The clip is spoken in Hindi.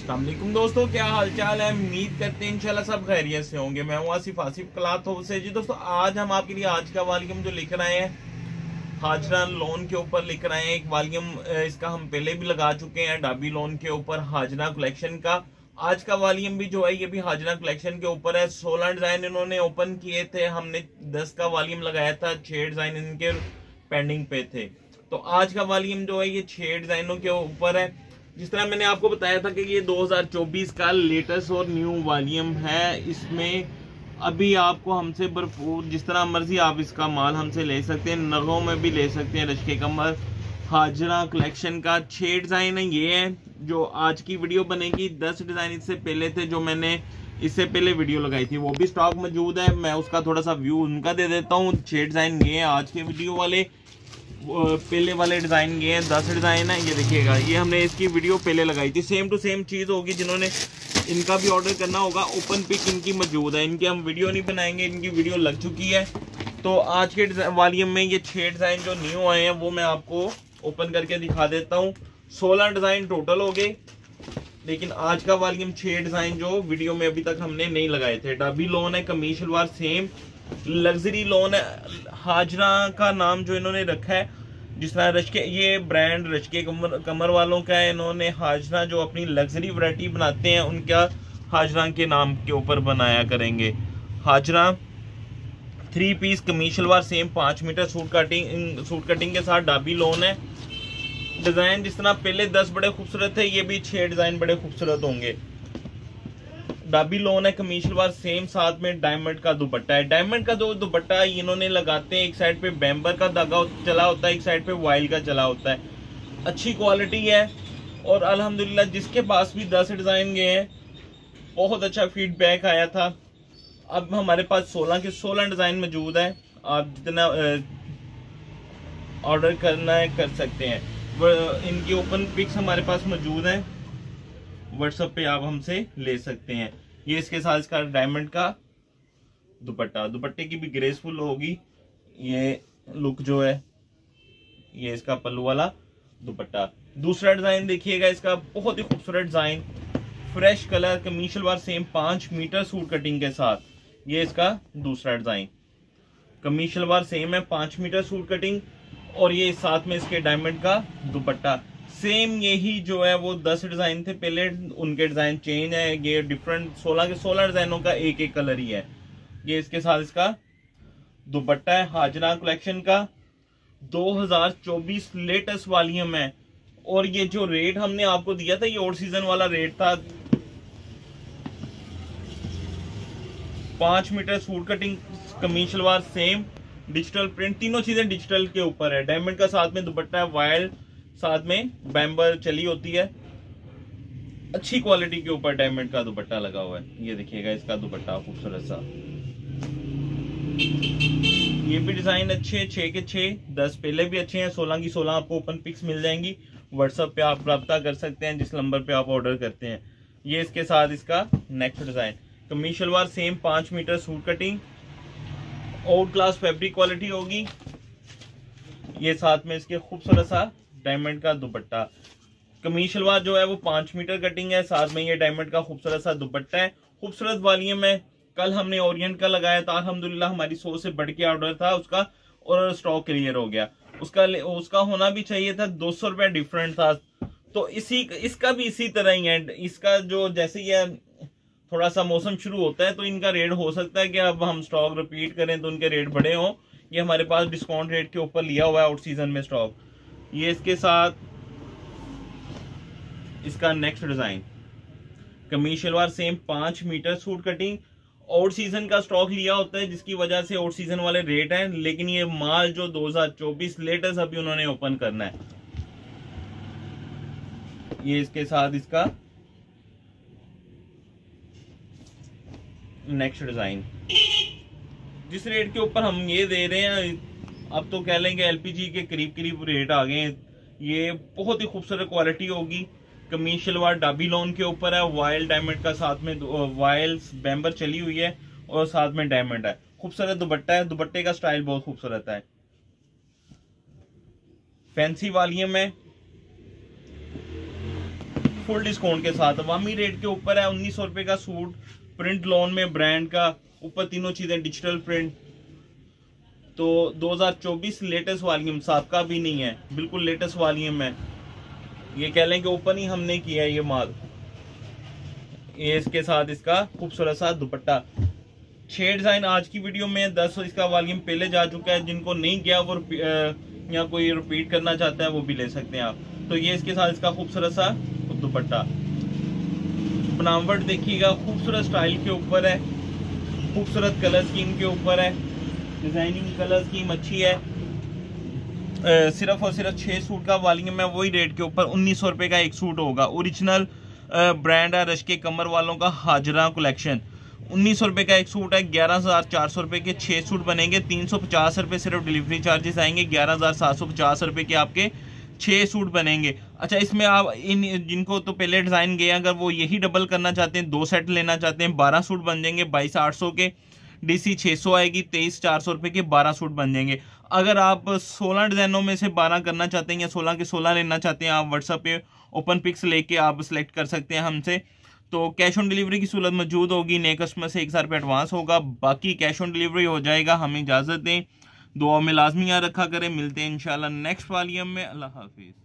अस्सलाम वालेकुम दोस्तों, क्या हालचाल है। उम्मीद करते हैं इंशाल्लाह सब खैरियत से होंगे। मैं हूं आसिफ क्लॉथ हाउस से। जी दोस्तों, आज हम आपके लिए आज का वॉल्यूम जो लिख रहे हैं हाजरा लोन के ऊपर लिख रहे हैं। एक वॉल्यूम इसका हम पहले भी लगा चुके हैं डाबी लोन के ऊपर हाजरा कलेक्शन का। आज का वॉल्यूम भी जो है ये भी हाजरा कलेक्शन के ऊपर है। 16 डिजाइन इन्होंने ओपन किए थे, हमने 10 का वॉल्यूम लगाया था। 6 डिजाइन इनके पेंडिंग पे थे, तो आज का वॉल्यूम जो है ये 6 डिजाइनों के ऊपर है। जिस तरह मैंने आपको बताया था कि ये 2024 का लेटेस्ट और न्यू वॉल्यूम है। इसमें अभी आपको हमसे भरपूर जिस तरह मर्जी आप इसका माल हमसे ले सकते हैं, नगों में भी ले सकते हैं। रश्के कमर हाजरा कलेक्शन का 6 डिजाइन है। ये है जो आज की वीडियो बनेगी। 10 डिजाइन इससे पहले थे जो मैंने इससे पहले वीडियो लगाई थी, वो भी स्टॉक मौजूद है। मैं उसका थोड़ा सा व्यू उनका दे देता हूँ। 6 डिजाइन ये है आज के वीडियो वाले। पहले वाले डिजाइन ये हैं, 10 डिजाइन है। ये देखिएगा, ये हमने इसकी वीडियो पहले लगाई थी। सेम टू सेम चीज होगी। जिन्होंने इनका भी ऑर्डर करना होगा, ओपन पिक इनकी मौजूद है। इनकी हम वीडियो नहीं बनाएंगे, इनकी वीडियो लग चुकी है। तो आज के वॉल्यूम में ये 6 डिजाइन जो न्यू आए हैं वो मैं आपको ओपन करके दिखा देता हूँ। 16 डिजाइन टोटल हो गए, लेकिन आज का वॉल्यूम 6 डिजाइन जो वीडियो में अभी तक हमने नहीं लगाए थे। डबी लोन है, कमीज सलवार सेम, लग्जरी लोन है। हाजरा का नाम जो इन्होंने रखा है, जिस तरह रश्के, ये ब्रांड रश्के कमर वालों का है। इन्होंने हाजरा जो अपनी लग्जरी वैरायटी बनाते हैं उनका हाजरा के नाम के ऊपर बनाया करेंगे। Hazra 3 piece kameez salwar same 5 metre suit cutting के साथ डाबी लोन है। डिजाइन जिस तरह पहले 10 बड़े खूबसूरत है, ये भी 6 डिजाइन बड़े खूबसूरत होंगे। डाबी लोन है, कमीज सलवार सेम, साथ में डायमंड का दुपट्टा है। डायमंड का जो दुपट्टा इन्होंने लगाते हैं, एक साइड पे बैम्बर का धागा चला होता है, एक साइड पे वाइल का चला होता है। अच्छी क्वालिटी है और अल्हम्दुलिल्लाह जिसके पास भी 10 डिजाइन गए हैं बहुत अच्छा फीडबैक आया था। अब हमारे पास 16 के 16 डिजाइन मौजूद है। आप जितना ऑर्डर करना है कर सकते हैं। इनकी ओपन पिक्स हमारे पास मौजूद है, व्हाट्सएप पे आप हमसे ले सकते हैं। ये इसके साथ इसका डायमंड का दुपट्टा, दुपट्टे की भी ग्रेसफुल होगी ये लुक जो है। ये इसका पल्लू वाला दुपट्टा। दूसरा डिजाइन देखिएगा, इसका बहुत ही खूबसूरत design, fresh colour, kameez salwar same 5 metre suit cutting के साथ। ये इसका दूसरा डिजाइन, कमीज सलवार सेम है 5 मीटर सूट कटिंग, और ये साथ में इसके डायमंड का दुपट्टा। सेम यही जो है वो 10 डिजाइन थे पहले, उनके डिजाइन चेंज है। ये डिफरेंट 16 के 16 डिजाइनों का एक एक कलर ही है। ये इसके साथ इसका दुपट्टा है। हाजरा कलेक्शन का 2024 लेटेस्ट वॉल्यूम है। और ये जो रेट हमने आपको दिया था, ये ओल्ड सीजन वाला रेट था। 5 मीटर सूट कटिंग, कमीज सलवार सेम, डिजिटल प्रिंट, तीनों चीजें डिजिटल के ऊपर है। डायमंड का साथ में दुपट्टा है, वाइल्ड साथ में बैम्बर चली होती है। अच्छी क्वालिटी के ऊपर डायमंड का दुपट्टा लगा हुआ है। ये देखिएगा इसका दुपट्टा खूबसूरत सा। ये भी डिजाइन अच्छे, 6 के 6, 10 पहले भी अच्छे हैं। 16 की 16 आपको ओपन पिक्स मिल जाएंगी। व्हाट्सएप पे आप रब्ता कर सकते हैं जिस नंबर पे आप ऑर्डर करते हैं। ये इसके साथ इसका next design, kameez salwar same 5 metre suit cutting, out class fabric quality होगी। ये साथ में इसके खूबसूरत सा डायमंड का दुपट्टा। कमीज सलवार जो है वो 5 मीटर कटिंग है, साथ में ये डायमंड का खूबसूरत सा दुपट्टा है। खूबसूरत वॉल्यूम है। कल हमने ओरिएंट का लगाया था, अल्हम्दुलिल्लाह हमारी 100 से बढ़ के ऑर्डर था उसका, और स्टॉक क्लियर हो गया। उसका होना भी चाहिए था, 200 रुपया डिफरेंट था। तो इसका भी इसी तरह ही है। इसका जो जैसे ये थोड़ा सा मौसम शुरू होता है तो इनका रेट हो सकता है कि अब हम स्टॉक रिपीट करें तो उनके रेट बढ़े हों। ये हमारे पास डिस्काउंट रेट के ऊपर लिया हुआ है आउट सीजन में स्टॉक। ये इसके साथ इसका next design, kameez salwar same 5 metre suit cutting, out season का स्टॉक लिया होता है जिसकी वजह से आउट सीजन वाले रेट हैं। लेकिन ये माल जो 2024 लेटेस्ट अभी उन्होंने ओपन करना है। ये इसके साथ इसका नेक्स्ट डिजाइन। जिस रेट के ऊपर हम ये दे रहे हैं, अब तो कह लेंगे एलपीजी के करीब रेट आ गए हैं। ये बहुत ही खूबसूरत क्वालिटी होगी। कमीज सलवार डाबी लोन के ऊपर है, वाइल्ड डायमंड का साथ में वाइल्ड बैम्बर चली हुई है और साथ में डायमंड है। खूबसूरत दुपट्टा है, दुपट्टे का स्टाइल बहुत खूबसूरत है। फैंसी वॉल्यूम है, फुल डिस्काउंट के साथ अवामी रेट के ऊपर है। 1900 रुपए का सूट प्रिंट लॉन में ब्रांड का, ऊपर तीनों चीजें डिजिटल प्रिंट। तो 2024 लेटेस्ट वॉल्यूम, साबका भी नहीं है, बिल्कुल लेटेस्ट वॉल्यूम है। ये कह लें कि ओपन ही हमने किया है ये माल। ये इसके साथ इसका खूबसूरत सा दुपट्टा। 6 डिजाइन आज की वीडियो में, 10 इसका वॉल्यूम पहले जा चुका है। जिनको नहीं गया वो या कोई रिपीट करना चाहता है वो भी ले सकते हैं आप। तो ये इसके साथ इसका खूबसूरत सा दुपट्टा। बनावट देखिएगा, खूबसूरत स्टाइल के ऊपर है, खूबसूरत कलर स्कीम के ऊपर है, डिजाइनिंग कलर स्कीम अच्छी है। सिर्फ और सिर्फ 6 सूट का वॉल्यूम है, वही रेट के ऊपर 1900 रुपए का एक सूट होगा। ओरिजिनल ब्रांड है रश के कमर वालों का हाजरा कलेक्शन। 1900 रुपए का एक सूट है। 11,400 रुपए के 6 सूट बनेंगे। 350 रुपए सिर्फ डिलीवरी चार्जेस आएंगे। 11,750 रुपए के आपके 6 सूट बनेंगे। अच्छा, इसमें आप इन जिनको तो पहले डिजाइन गए, अगर वो यही डबल करना चाहते हैं, 2 सेट लेना चाहते हैं, 12 सूट बन जाएंगे। 22,800 के DC 600 आएगी। 23,400 रुपए के 12 सूट बन जाएंगे। अगर आप 16 डिजाइनों में से 12 करना चाहते हैं या 16 के 16 लेना चाहते हैं, आप व्हाट्सएप पे ओपन पिक्स लेके आप सिलेक्ट कर सकते हैं हमसे। तो कैश ऑन डिलीवरी की सहूलत मौजूद होगी। नए कस्टमर से 1000 रुपये एडवांस होगा, बाकी कैश ऑन डिलीवरी हो जाएगा। हमें इजाज़त दें, दुआ में लाजमी याद रखा करें। मिलते हैं इंशाल्लाह नेक्स्ट वॉल्यूम में। अल्लाह हाफिज़।